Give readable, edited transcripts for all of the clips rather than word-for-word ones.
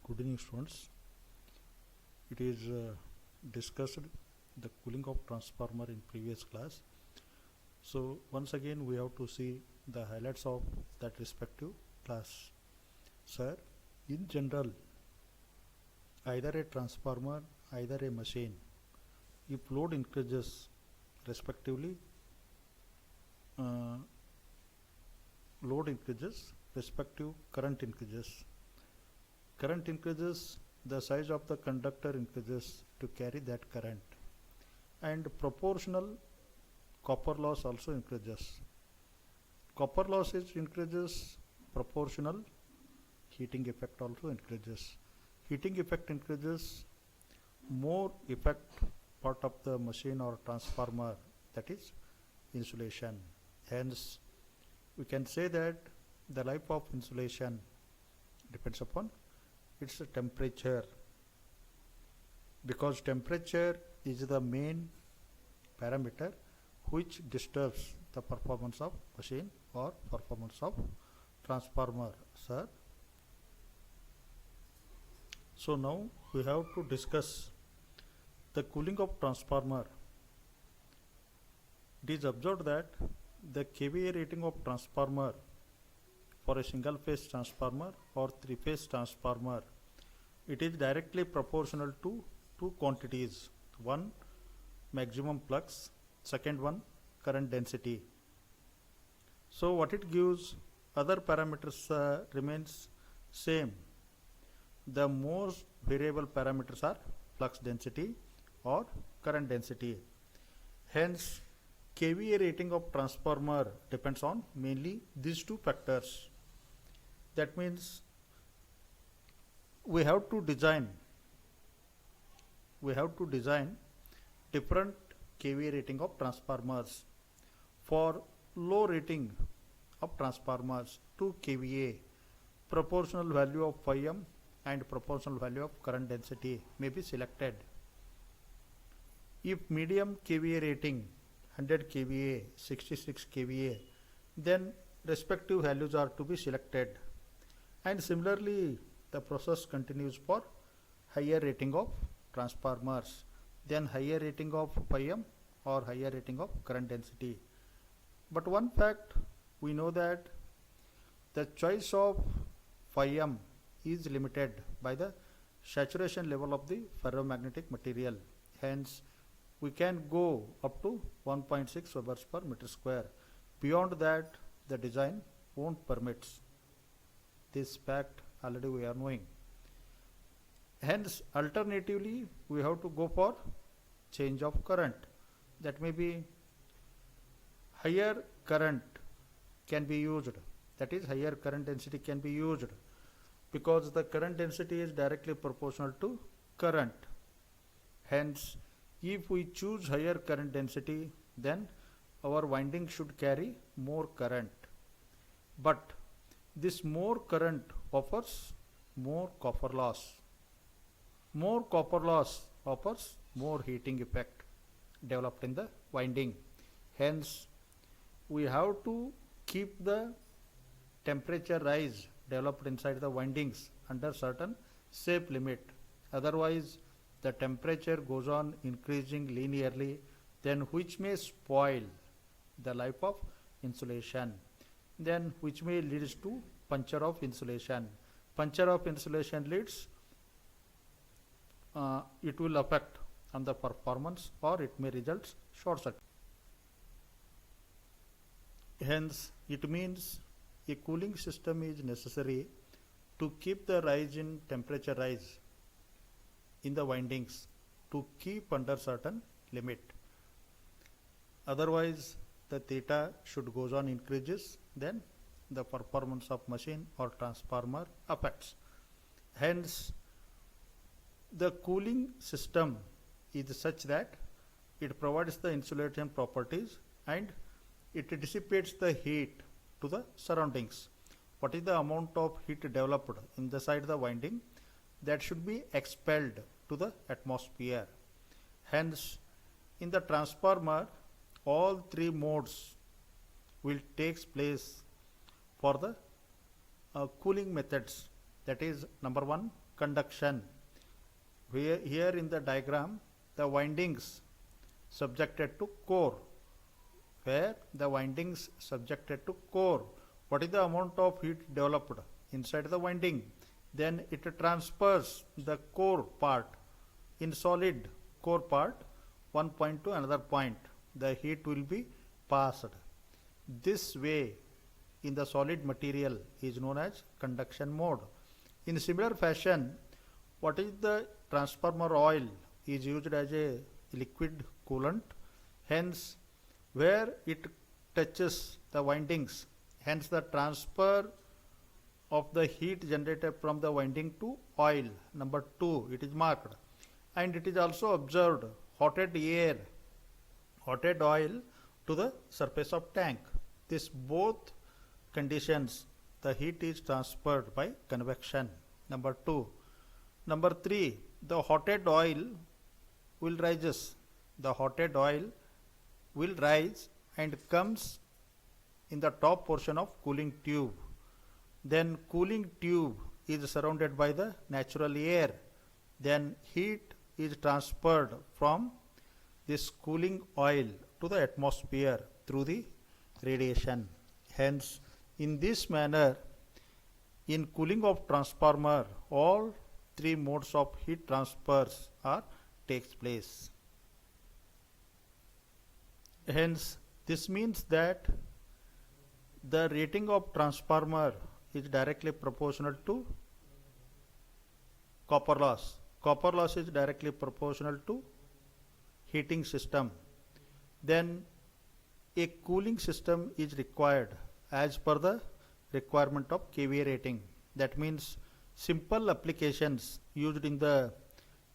Good evening, students. It is discussed the cooling of transformer in previous class. So once again we have to see the highlights of that respective class. Sir, in general, either a transformer, either a machine, if load increases respectively, uh, load increases, respective current increases. Current increases, the size of the conductor increases to carry that current, and proportional copper loss also increases. Copper loss increases, proportional heating effect also increases. Heating effect increases, more effect part of the machine or transformer, that is insulation. Hence we can say that the life of insulation depends upon its temperature, because temperature is the main parameter which disturbs the performance of machine or performance of transformer, sir. So now we have to discuss the cooling of transformer. It is observed that the kVA rating of transformer for a single phase transformer or three phase transformer, it is directly proportional to two quantities. One, maximum flux, second one, current density. So what it gives, other parameters remains same. The most variable parameters are flux density or current density. Hence kVA rating of transformer depends on mainly these two factors. That means we have to design different kVA rating of transformers. For low rating of transformers, 2 kVA, proportional value of phi m and proportional value of current density may be selected. If medium kVA rating 100 kVA, 66 kVA, then respective values are to be selected. And similarly, the process continues for higher rating of transformers, then higher rating of phi m or higher rating of current density. But one fact we know, that the choice of phi m is limited by the saturation level of the ferromagnetic material. Hence we can go up to 1.6 Webers per meter square. Beyond that, the design won't permit. This fact already we are knowing. Hence alternatively we have to go for change of current. That may be higher current can be used, that is higher current density can be used, because the current density is directly proportional to current. Hence if we choose higher current density, then our winding should carry more current. But this more current offers more copper loss. More copper loss offers more heating effect developed in the winding. Hence we have to keep the temperature rise developed inside the windings under certain safe limit. Otherwise the temperature goes on increasing linearly, then which may spoil the life of insulation, then which may leads to puncture of insulation. Puncture of insulation leads, it will affect on the performance, or it may result short circuit. Hence it means a cooling system is necessary to keep the rise in temperature rise in the windings, to keep under certain limit. Otherwise the theta should goes on increases, then the performance of machine or transformer affects. Hence the cooling system is such that it provides the insulation properties and it dissipates the heat to the surroundings. What is the amount of heat developed inside the winding, that should be expelled to the atmosphere. Hence in the transformer all three modes will takes place for the cooling methods. That is, number one, conduction. Here in the diagram, the windings subjected to core, where the windings subjected to core, what is the amount of heat developed inside the winding? Then it transfers the core part in solid core part one point to another point. The heat will be passed. This way in the solid material is known as conduction mode. In similar fashion, what is the transformer oil is used as a liquid coolant. Hence, where it touches the windings, hence the transfer of the heat generated from the winding to oil. Number 2, it is marked. And it is also observed hotted oil to the surface of tank. This both conditions, the heat is transferred by convection. Number 2. Number 3, the hotted oil will rises. The hotted oil will rise and comes in the top portion of cooling tube. Then cooling tube is surrounded by the natural air. Then heat is transferred from this cooling oil to the atmosphere through the radiation. Hence, in this manner, in cooling of transformer, all 3 modes of heat transfers takes place. Hence, this means that the rating of transformer is directly proportional to copper loss. Copper loss is directly proportional to heating system. Then a cooling system is required as per the requirement of kVA rating. That means simple applications used in the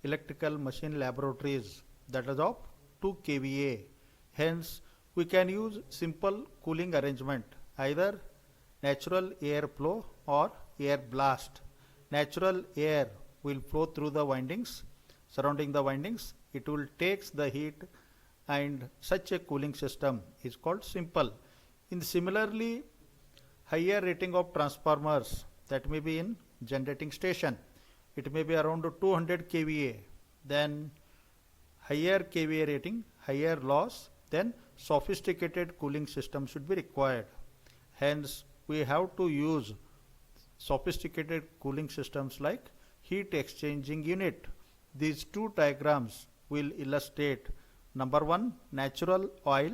electrical machine laboratories, that is of 2 kVA. Hence, we can use simple cooling arrangement, either natural air flow or air blast. Natural air will flow through the windings, surrounding the windings. It will takes the heat, and such a cooling system is called simple. In similarly, higher rating of transformers, that may be in generating station, it may be around 200 kVA. Then higher kVA rating, higher loss, then sophisticated cooling system should be required. Hence, we have to use sophisticated cooling systems like heat exchanging unit. These 2 diagrams will illustrate number 1, natural oil,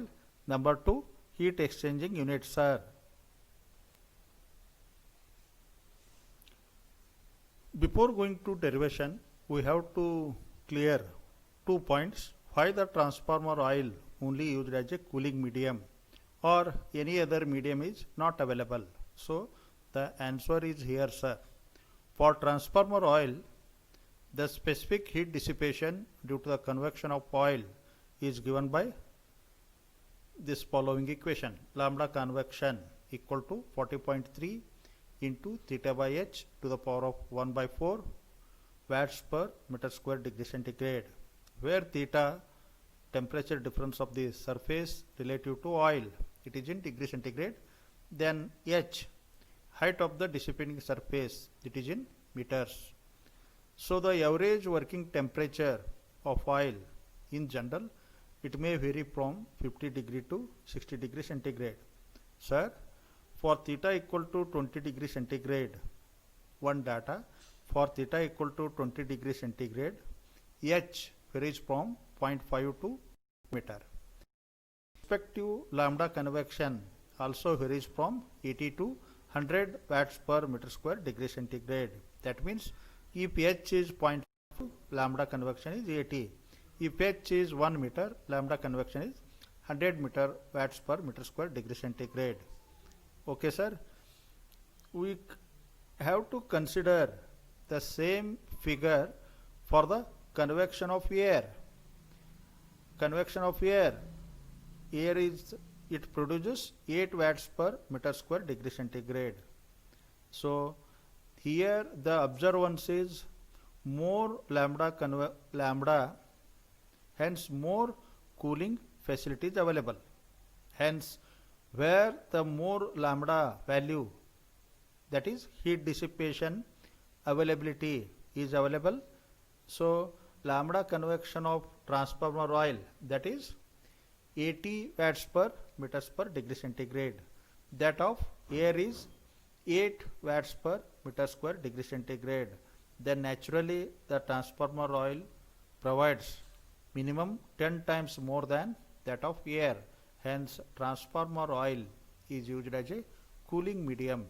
number 2, heat exchanging unit, sir. Before going to derivation, we have to clear 2 points. Why the transformer oil only used as a cooling medium, or any other medium is not available? So, the answer is here, sir. For transformer oil, the specific heat dissipation due to the convection of oil is given by this following equation. Lambda convection equal to 40.3 into theta by h to the power of 1 by 4 watts per meter square degree centigrade, where theta temperature difference of the surface relative to oil, it is in degree centigrade. Then h, height of the dissipating surface, it is in meters. So the average working temperature of oil in general, it may vary from 50 degree to 60 degree centigrade. Sir, for theta equal to 20 degree centigrade, one data, for theta equal to 20 degree centigrade, h varies from 0.5 to meter. Respective lambda convection also varies from 80 to 100 watts per meter square degree centigrade. That means if h is 0.5, lambda convection is 80. If h is 1 meter, lambda convection is 100 meter watts per meter square degree centigrade. Okay, sir. We have to consider the same figure for the convection of air. Convection of air is, it produces 8 watts per meter square degree centigrade. So here the observance is more lambda, hence more cooling facilities available. Hence, where the more lambda value, that is heat dissipation availability is available. So lambda convection of transformer oil, that is 80 watts per meters per degree centigrade. That of air is 8 watts per meter square degree centigrade. Then naturally the transformer oil provides minimum 10 times more than that of air. Hence transformer oil is used as a cooling medium.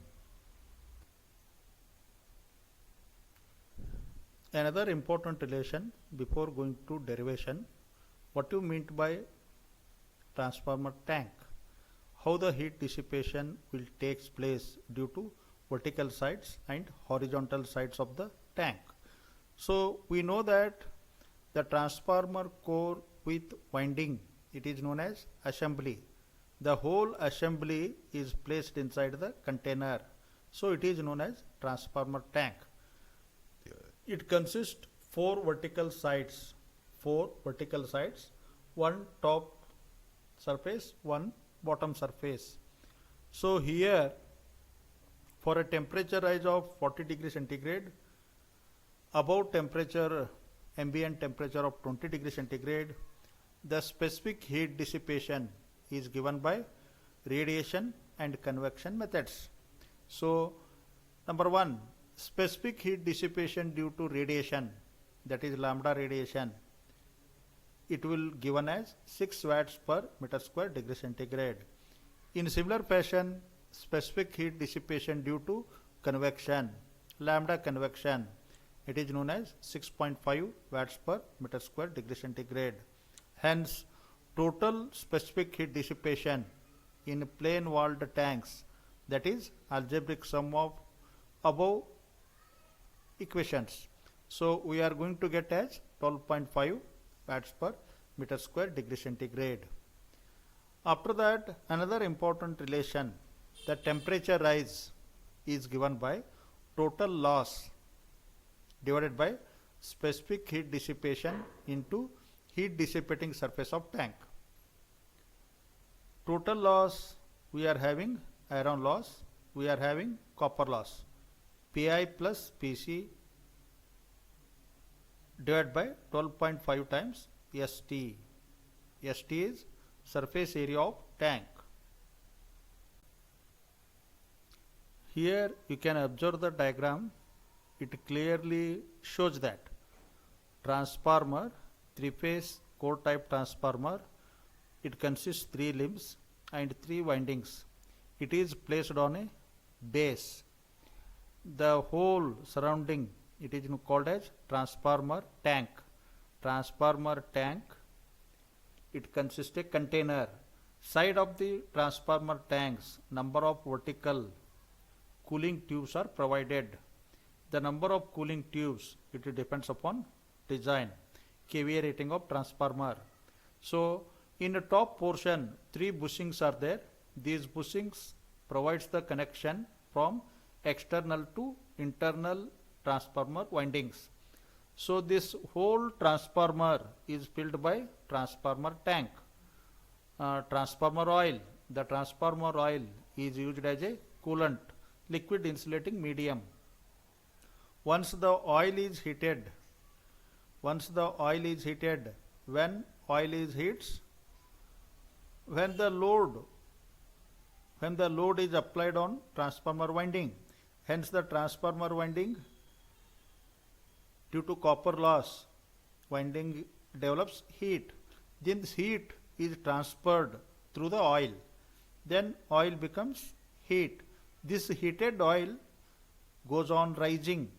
Another important relation before going to derivation, what you mean by transformer tank, how the heat dissipation will takes place due to vertical sides and horizontal sides of the tank. So we know that the transformer core with winding, it is known as assembly. The whole assembly is placed inside the container, so it is known as transformer tank. It consists four vertical sides, one top surface, one bottom surface. So here for a temperature rise of 40 degree centigrade, above temperature, ambient temperature of 20 degree centigrade, the specific heat dissipation is given by radiation and convection methods. So number one, specific heat dissipation due to radiation, that is lambda radiation, it will given as 6 watts per meter square degree centigrade. In similar fashion, specific heat dissipation due to convection, lambda convection, it is known as 6.5 watts per meter square degree centigrade. Hence total specific heat dissipation in plain walled tanks, that is algebraic sum of above equations. So we are going to get as 12.5 watts per meter square degree centigrade. After that, another important relation, the temperature rise is given by total loss divided by specific heat dissipation into heat dissipating surface of tank. Total loss, we are having iron loss, we are having copper loss, Pi plus Pc divided by 12.5 times St. St is surface area of tank. Here you can observe the diagram. It clearly shows that transformer, three-phase core type transformer, it consists 3 limbs and 3 windings. It is placed on a base. The whole surrounding, it is called as transformer tank. Transformer tank, it consists a container. Side of the transformer tanks, number of vertical cooling tubes are provided. The number of cooling tubes, it depends upon design, kVA rating of transformer. So in the top portion, 3 bushings are there. These bushings provides the connection from external to internal transformer windings. So this whole transformer is filled by transformer tank. Transformer oil, the transformer oil is used as a coolant, liquid insulating medium. Once the oil is heated, when oil is heats, when the load is applied on transformer winding, hence the transformer winding, due to copper loss, winding develops heat. Then this heat is transferred through the oil. Then oil becomes heat. This heated oil goes on rising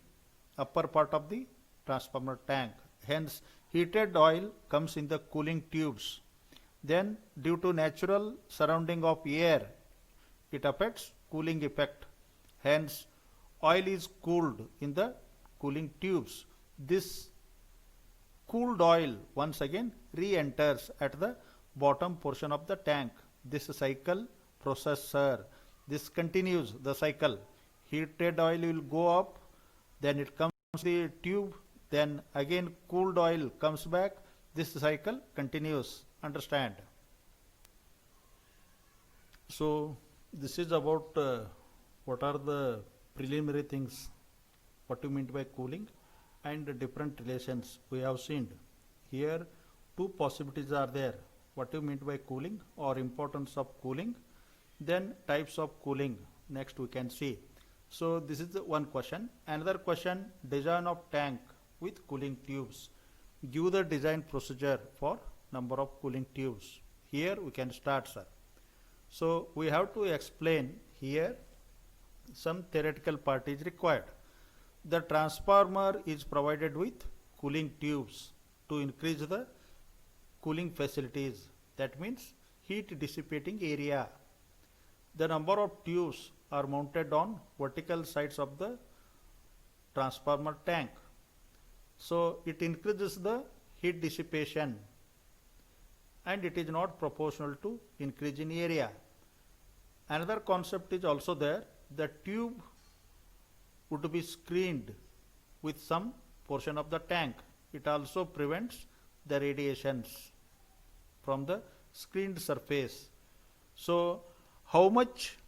upper part of the transformer tank. Hence heated oil comes in the cooling tubes. Then due to natural surrounding of air, it affects cooling effect. Hence oil is cooled in the cooling tubes. This cooled oil once again re-enters at the bottom portion of the tank. This cycle process, sir. This continues the cycle. Heated oil will go up, then it comes to the tube, then again cooled oil comes back. This cycle continues. Understand? So this is about what are the preliminary things, what you mean by cooling. and different relations we have seen. Here two possibilities are there. What you mean by cooling or importance of cooling, then types of cooling next we can see. So this is the one question. Another question, design of tank with cooling tubes. Give the design procedure for number of cooling tubes. Here we can start, sir. So we have to explain here some theoretical part is required. The transformer is provided with cooling tubes to increase the cooling facilities. That means heat dissipating area. The number of tubes are mounted on vertical sides of the transformer tank. So it increases the heat dissipation and it is not proportional to increase in area. Another concept is also there. The tube would be screened with some portion of the tank. It also prevents the radiations from the screened surface. So how much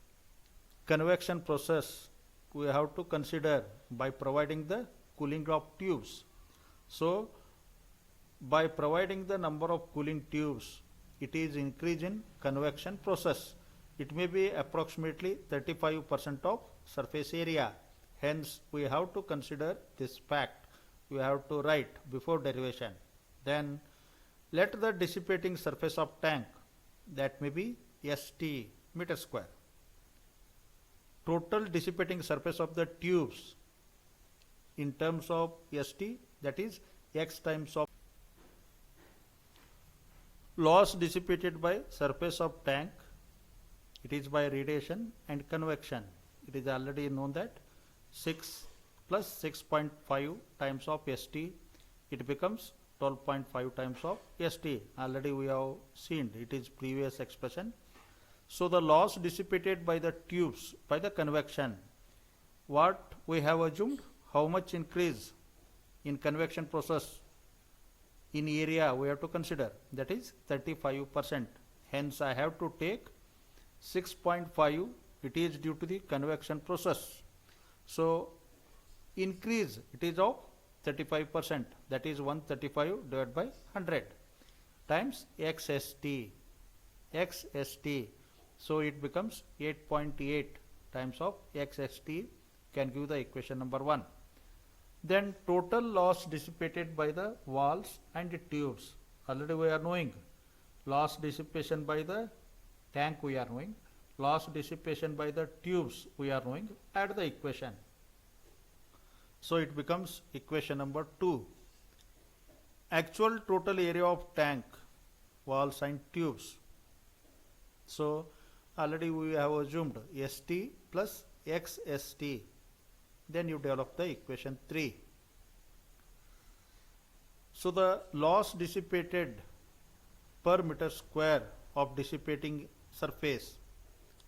convection process we have to consider by providing the cooling of tubes. So by providing the number of cooling tubes, it is increase in convection process. It may be approximately 35% of surface area. Hence we have to consider this fact. We have to write before derivation. Then let the dissipating surface of tank, that may be St meter square. Total dissipating surface of the tubes in terms of St, that is x times of loss dissipated by surface of tank. It is by radiation and convection. It is already known that 6 plus 6.5 times of St, it becomes 12.5 times of St. Already we have seen, it is previous expression. So the loss dissipated by the tubes by the convection, what we have assumed, how much increase in convection process in area we have to consider, that is 35%. Hence I have to take 6.5, it is due to the convection process. So increase it is of 35%, that is 135 divided by 100 times xst. So it becomes 8.8 times of xst, can give the equation number 1. Then total loss dissipated by the walls and the tubes. Already we are knowing loss dissipation by the tank we are knowing, loss dissipation by the tubes we are knowing. Add the equation. So it becomes equation number 2. Actual total area of tank, walls and tubes. So already we have assumed St plus xst. Then you develop the equation 3. So the loss dissipated per meter square of dissipating surface,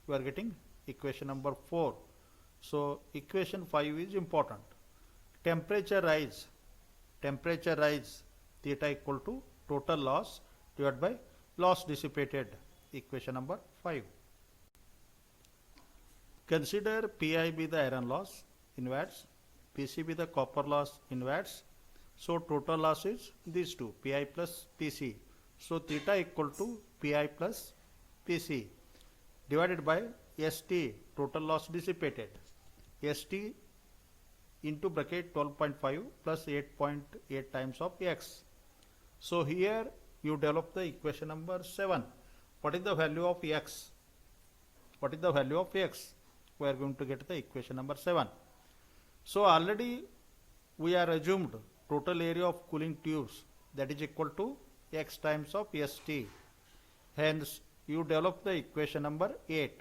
we are getting equation number 4. So equation 5 is important. Temperature rise, theta equal to total loss divided by loss dissipated, equation number 5. Consider Pi be the iron loss in watts, Pc be the copper loss in watts. So total loss is these two, Pi plus Pc. So theta equal to Pi plus Pc divided by St, total loss dissipated, St into bracket 12.5 plus 8.8 times of x. So here you develop the equation number 7. What is the value of x? What is the value of x? We are going to get the equation number 7. So already we are assumed total area of cooling tubes, that is equal to x times of St. Hence you develop the equation number 8.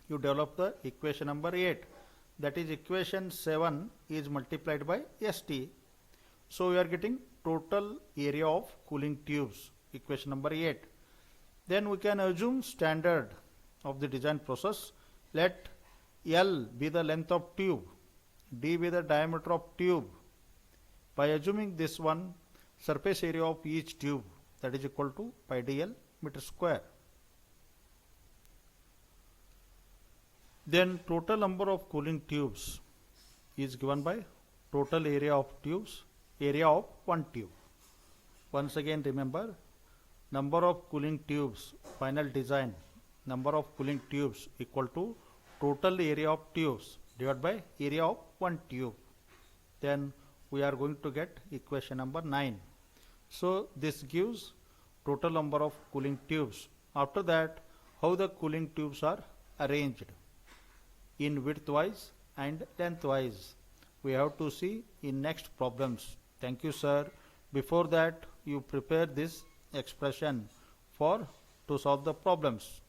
You develop the equation number 8. That is equation 7 is multiplied by St. So we are getting total area of cooling tubes, equation number 8. Then we can assume standard of the design process. Let L be the length of tube, D be the diameter of tube. By assuming this one, surface area of each tube, that is equal to pi dl meter square. Then total number of cooling tubes is given by total area of tubes, area of one tube. Once again remember, number of cooling tubes, final design, number of cooling tubes equal to total area of tubes divided by area of one tube. Then we are going to get equation number 9. So this gives total number of cooling tubes. After that, how the cooling tubes are arranged in width wise and length wise, we have to see in next problems. Thank you, sir. Before that, you prepare this expression to solve the problems.